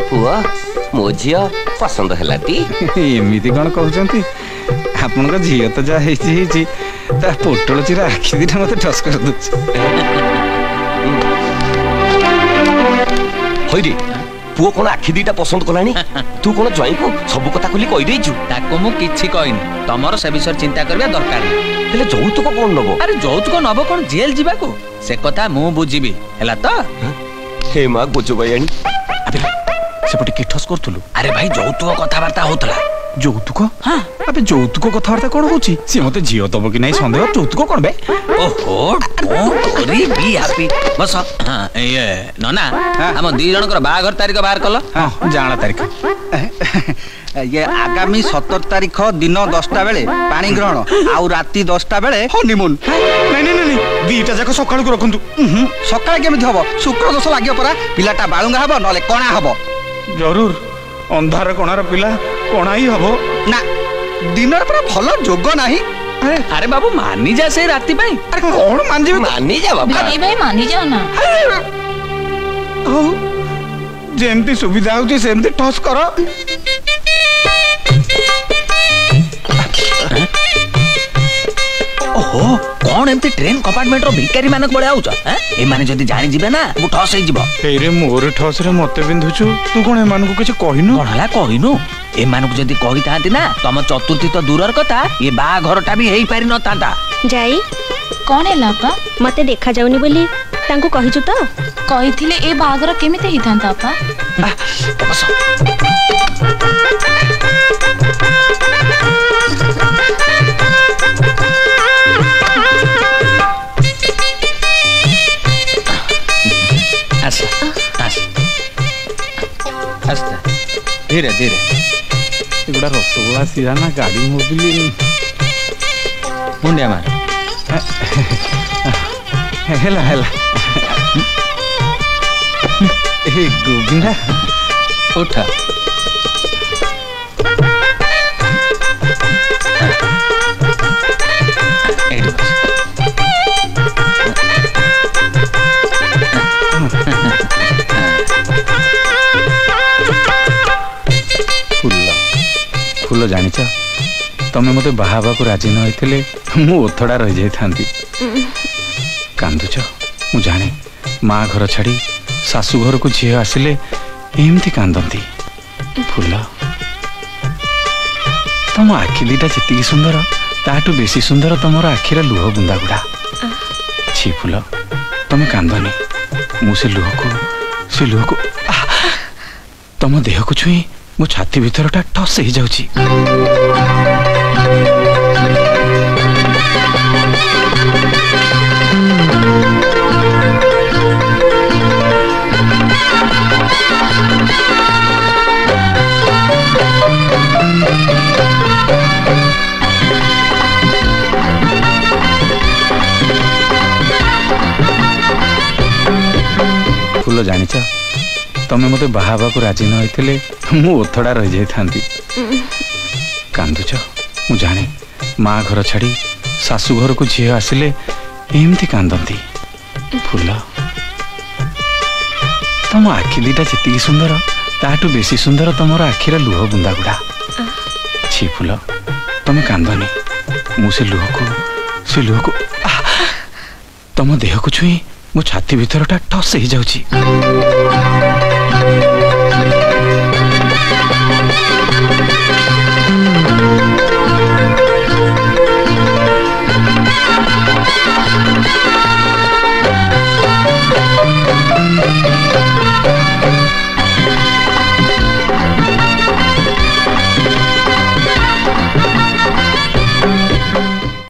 पुआ मो झिया पसंद है एमती कौन कहते आपण झील तो जहाँ पोटल चिरा आखि दीटा मत ठस कर दे पुओ कौन आखि दीटा पसंद कलानी तू कौन ज्वाई को सब कथा खुली कहि देइछु ताको मु किछि कहिनी तमरो से विषय चिंता करबा दरकार हेले जौतुक कौन नबो अरे जौतुक नबो कौन जेल जीवा को से कथा मु बुझिबी हैला तो हे मां गोजो बयानी अबे सेपटे के ठस करथुलु अरे भाई जौतुक कथा वार्ता होतला যৌতুক हाँ अबे যৌতুক কথাবার্তা কোন হচ্ছে সে মতে ঝিও দব কি নাই সন্দেহ যৌতুক কোন বে ओहो तोरी बी हैप्पी बस हां ये नना हम दी जण कर बाघर तारीख बाहर कल हां जाना तारीख ये आगामी 17 तारीख दिन 10टा बेले पानी ग्रहण आउ राती 10टा बेले हनीमून नहीं नहीं नहीं दीटा जाक सकाळ को रखंतु सकाळ केमिति हबो शुक्र दोष लागियो परा पिलाटा बाळुंगा हबो नले कोणा हबो जरूर अंधार कोणार पिला कोणा ही हबो ना दिनर पर भलो जोग नाही अरे बाबू मानी जा से राती भाई अरे कौन मान जे मानी जा बाबा भाई भाई मानी जाओ ना ओ जेमती सुविधा होची सेमती ठोस करो ओहो कौन एमती ट्रेन कंपार्टमेंट रो भिकारी मानक बळे आउछ हैं ए माने जदी जानि जिबे ना मु ठोस हे जिवो एरे मोर ठोस रे मते बिंधुछु तू कोन ए मानक कुछ कहिनु कोन हला कहिनु ए मानक जदी कहि तांती ना तम चतुर्थी तो दूरर कथा ये बा घरटा भी हेई पारि न तांता जाई कौन है लापा मते देखा जाउनी बोली तांको कहिछु तो कहिथिले ए बागर केमिते ही थांता अपा बस धीरे धीरे एगुड़ा रसगोला सीधा ना गाड़ी मोबिली मुंडिया मार हेला हेला ए गोविंदा उठा फूल जानिच तमें मत बाहाबा को राजी न होइथिले मु ओथड़ा रह जाई थांती कांदुच मु जाने माँ घर छाड़ी सासू घर को झील आसिले एमती कांदती फूल तुम आखि दीटा जी सुंदर ताठू बेसी सुंदर तुम आखिर लुह बुंदा गुड़ा छी फूल तुम कांदनी मु से लुह को तुम देह को छुई मो छाती भीतरटा टस हो जाउची फूल जानिच तमें मत बाहाबा को राजी न होइथिले मु ओथड़ा रह जाई थांती कांदुच मु जाने माँ घर छाड़ी सासू घर को झील आसिले एमती कांदती फूल तुम आखि दीटा जी सुंदर ताठू बेसी सुंदर तुम आखिर लुह बुंदा गुड़ा छी फूल तुम कांदनी मु से लुह को तुम देह को छुई मो छाती भीतरटा टस हो जाउची